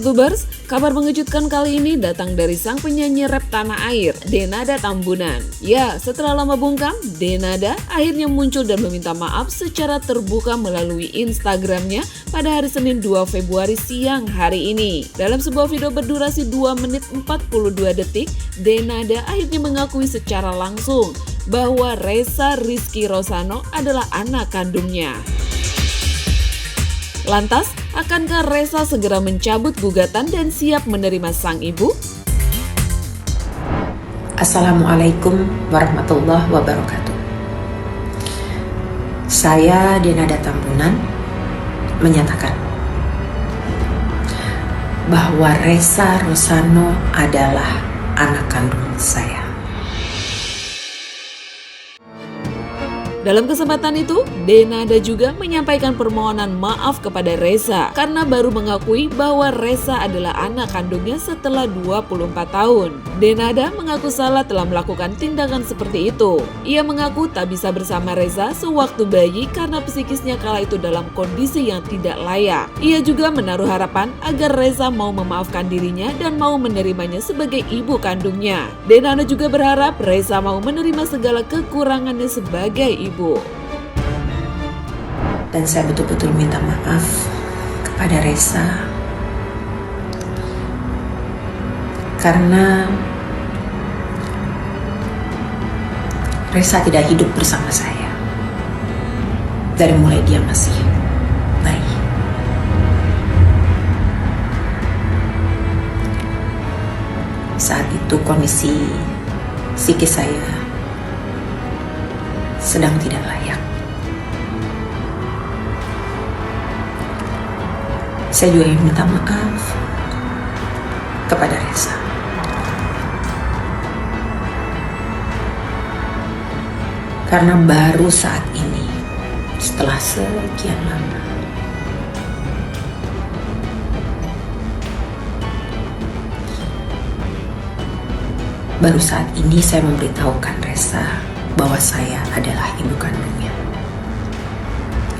Sobat Tubers, kabar mengejutkan kali ini datang dari sang penyanyi rap tanah air, Denada Tambunan. Ya, setelah lama bungkam, Denada akhirnya muncul dan meminta maaf secara terbuka melalui Instagramnya pada hari Senin 2 Februari siang hari ini. Dalam sebuah video berdurasi 2 menit 42 detik, Denada akhirnya mengakui secara langsung bahwa Ressa Rizky Rosano adalah anak kandungnya. Lantas, akankah Ressa segera mencabut gugatan dan siap menerima sang ibu? Assalamualaikum warahmatullahi wabarakatuh. Saya Denada Tambunan menyatakan bahwa Ressa Rosano adalah anak kandung saya. Dalam kesempatan itu, Denada juga menyampaikan permohonan maaf kepada Ressa karena baru mengakui bahwa Ressa adalah anak kandungnya setelah 24 tahun. Denada mengaku salah telah melakukan tindakan seperti itu. Ia mengaku tak bisa bersama Ressa sewaktu bayi karena psikisnya kala itu dalam kondisi yang tidak layak. Ia juga menaruh harapan agar Ressa mau memaafkan dirinya dan mau menerimanya sebagai ibu kandungnya. Denada juga berharap Ressa mau menerima segala kekurangannya sebagai ibu. Dan saya betul-betul minta maaf kepada Ressa karena Ressa tidak hidup bersama saya dari mulai dia masih bayi. Saat itu kondisi psikis saya sedang tidak layak. Saya juga ingin minta maaf kepada Ressa. Karena baru saat ini, setelah sekian lama, baru saat ini saya memberitahukan Ressa bahwa saya adalah ibu kandungnya.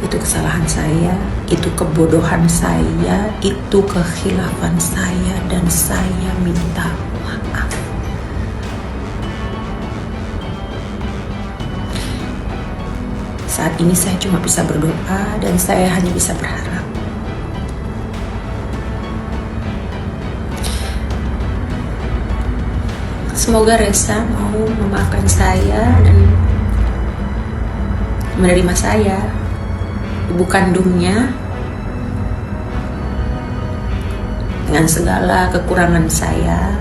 Itu kesalahan saya, itu kebodohan saya, itu kekhilafan saya, dan saya minta maaf. Saat ini saya cuma bisa berdoa dan saya hanya bisa berharap semoga Ressa mau memaafkan saya dan menerima saya, ibu kandungnya, dengan segala kekurangan saya.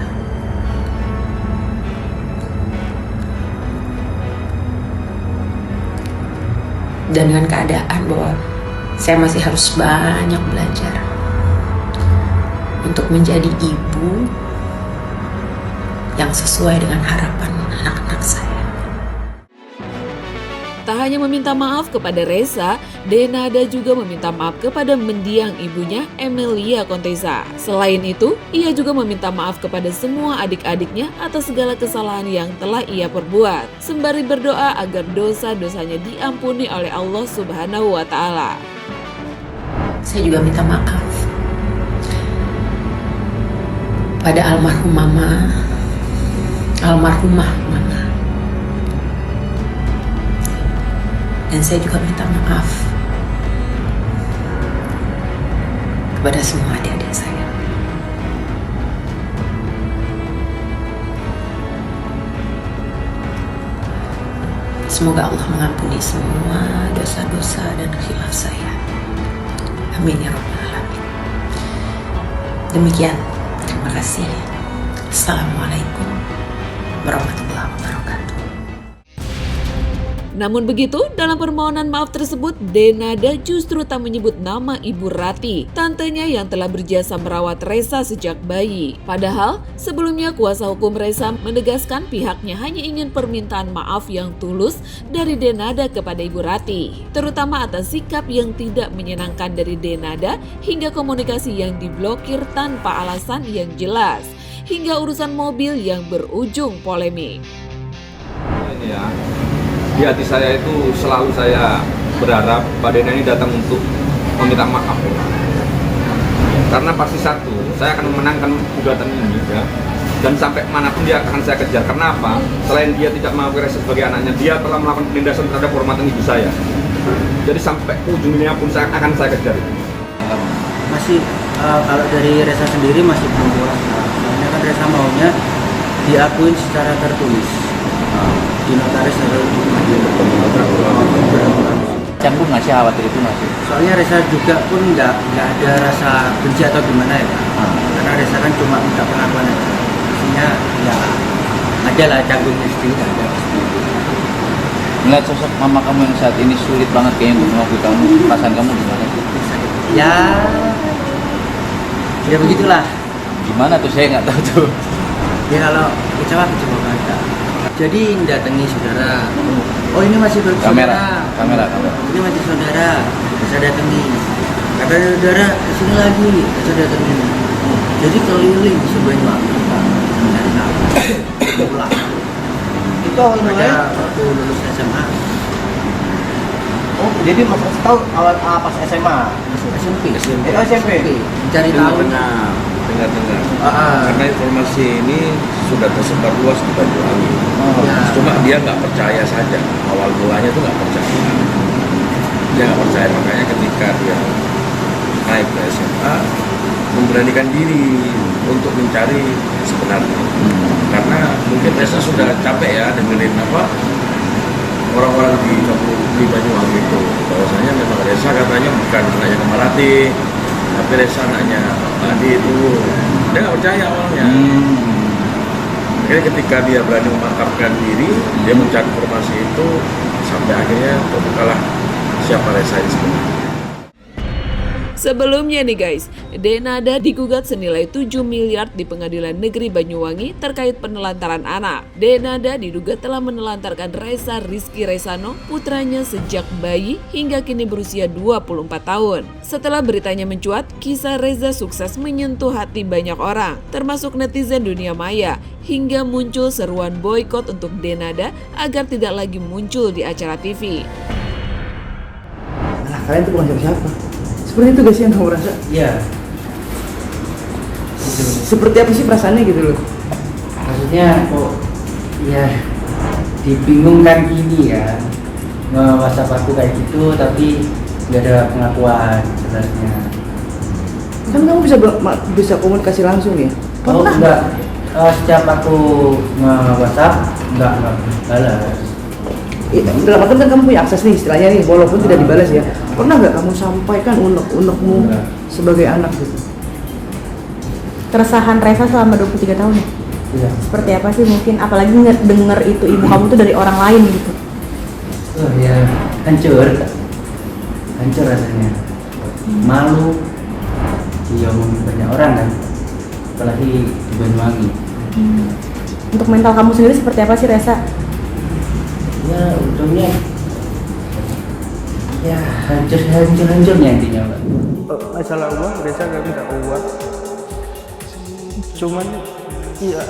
Dan dengan keadaan bahwa saya masih harus banyak belajar untuk menjadi ibu yang sesuai dengan harapan anak-anak saya. Tak hanya meminta maaf kepada Ressa, Denada juga meminta maaf kepada mendiang ibunya, Emilia Contessa. Selain itu, ia juga meminta maaf kepada semua adik-adiknya atas segala kesalahan yang telah ia perbuat, sembari berdoa agar dosa-dosanya diampuni oleh Allah Subhanahu wa Ta'ala. Saya juga minta maaf pada almarhumah mama. Dan saya juga minta maaf kepada semua adik-adik saya. Semoga Allah mengampuni semua dosa-dosa dan khilaf saya. Amin ya rabbal alamin. Demikian, terima kasih. Assalamualaikum warahmatullahi wabarakatuh. Namun begitu, dalam permohonan maaf tersebut, Denada justru tak menyebut nama Ibu Rati, tantenya yang telah berjasa merawat Ressa sejak bayi. Padahal, sebelumnya kuasa hukum Ressa menegaskan pihaknya hanya ingin permintaan maaf yang tulus dari Denada kepada Ibu Rati, terutama atas sikap yang tidak menyenangkan dari Denada hingga komunikasi yang diblokir tanpa alasan yang jelas, hingga urusan mobil yang berujung polemik. Ini ya, di hati saya itu selalu saya berharap Mbak Dena ini datang untuk meminta maaf. Karena pasti satu, saya akan memenangkan gugatan ini ya. Dan sampai manapun dia akan saya kejar. Karena apa? Selain dia tidak mengakui Reza sebagai anaknya, dia telah melakukan penindasan terhadap kehormatan ibu saya. Jadi sampai ujung dunia pun akan saya kejar. Masih kalau dari Reza sendiri masih belum puas. Soalnya kan Reza maunya diakuin secara tertulis di notaris atau canggung nggak sih, khawatir itu nggak sih? soalnya Reza juga pun nggak ada rasa benci atau gimana ya Pak. Karena Reza kan cuma minta pengakuan aja. Maksudnya ya ada lah canggungnya sedikit ada. Melihat sosok mama kamu yang saat ini sulit banget kayaknya untuk mengakui kamu, perasaan kamu gimana? Ya begitulah. Gimana tuh, saya nggak tahu tuh. Ya kalau kecewa aja. Jadi datangi saudara. Oh ini masih baru Kamera. Ini masih saudara. Bisa datangi. Kata saudara kesini lagi. Bisa datangi. Jadi keliling sebanyak mencari tahu. Pulang. Itu awal mulanya Waktu lulus SMA. oh jadi Mas tahu awal pas SMA SMP. SMP Mencari tahu. Dengar. Karena informasi ini sudah tersebar luas di Banyuwangi. Ya. Cuma dia nggak percaya saja. Awal mulanya tuh nggak percaya. Dia nggak percaya, makanya ketika dia naik ke SMA memberanikan diri untuk mencari sebenarnya. Karena mungkin Reza sudah capek ya dengerin orang-orang di Banyuwangi itu. Bahwasanya memang Reza katanya bukan anaknya Kemarati, tapi Reza anaknya Pak Adi itu. Dia nggak percaya awalnya. Akhirnya ketika dia berani memantapkan diri, dia mencari informasi itu sampai akhirnya terbukalah siapa Reza ini sebenarnya. Sebelumnya nih guys, Denada digugat senilai 7 miliar di Pengadilan Negeri Banyuwangi terkait penelantaran anak. Denada diduga telah menelantarkan Reza Rizky Rezano, putranya sejak bayi hingga kini berusia 24 tahun. Setelah beritanya mencuat, kisah Reza sukses menyentuh hati banyak orang, termasuk netizen dunia maya, hingga muncul seruan boikot untuk Denada agar tidak lagi muncul di acara TV. nah kalian tuh bukan siapa-siapa seperti itu guys yang kamu rasa Iya. seperti apa sih perasaannya gitu loh Maksudnya kok ya dibingungkan gini ya, nge-WhatsApp aku kayak gitu tapi nggak ada pengakuan sebenarnya. kan kamu bisa komunikasi langsung ya Oh pernah enggak, setiap aku nge-WhatsApp enggak balas. dalam artian kan kamu punya akses nih istilahnya nih walaupun tidak dibalas ya pernah nggak kamu sampaikan unek-unekmu Enggak. sebagai anak gitu Keresahan Reza selama 23 tahun ya? Iya. Seperti apa sih mungkin, apalagi denger itu ibu kamu tuh dari orang lain gitu. Oh ya, hancur rasanya. Malu diomongin banyak orang kan, apalagi di Banyuwangi. Untuk mental kamu sendiri seperti apa sih Reza? Ya untungnya ya hancurnya intinya Pak. masalah uang Reza gak minta uang cuman ya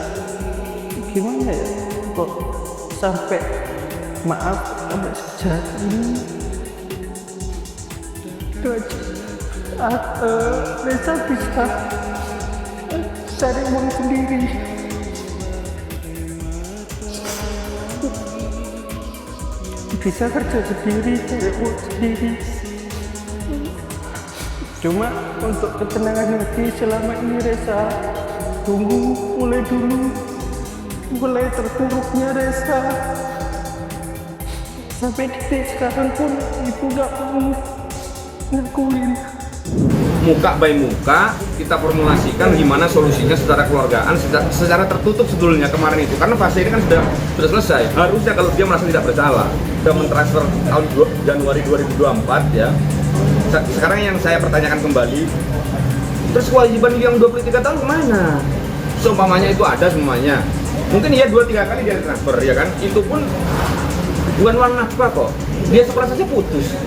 gimana ya kok sampai maaf sampai sejak ini Reza bisa cari uang sendiri bisa kerja sendiri cari uang sendiri cuma untuk ketenangan hati selama ini Reza tunggu mulai terpuruknya Reza sampai detik sekarang pun ibu gak mau ngakuin Muka by muka kita formulasikan gimana solusinya secara keluargaan, secara tertutup sebetulnya kemarin itu, karena fase ini kan sudah selesai. Harusnya kalau dia merasa tidak bersalah sudah mentransfer tahun Januari 2024 ya. Sekarang yang saya pertanyakan kembali, terus kewajiban yang 23 tahun kemana? Seumpamanya itu ada semuanya, mungkin ya 2-3 kali dia transfer ya kan, itu pun bukan uang nafkah kok, dia sekolah saja putus,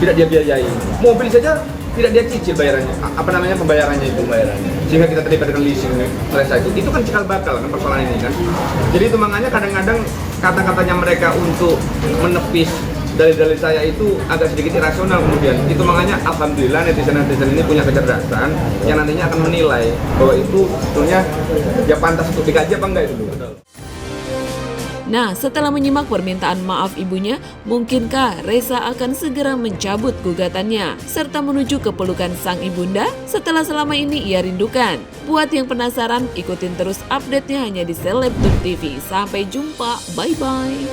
tidak dia biayai, mobil saja tidak dia cicil bayarannya, pembayarannya itu sehingga kita terlibat dengan leasing Reza itu kan cikal bakal kan persoalan ini kan. Jadi itu makanya kadang-kadang kata-katanya mereka untuk menepis dalil-dalil saya itu agak sedikit irasional kemudian. Itu makanya alhamdulillah netizen-netizen ini punya kecerdasan yang nantinya akan menilai bahwa itu sebetulnya ya pantas untuk dikaji apa enggak itu. Nah, setelah menyimak permintaan maaf ibunya, mungkinkah Reza akan segera mencabut gugatannya serta menuju ke pelukan sang ibunda setelah selama ini ia rindukan? Buat yang penasaran, ikutin terus update-nya hanya di Selebtum TV. Sampai jumpa, bye-bye.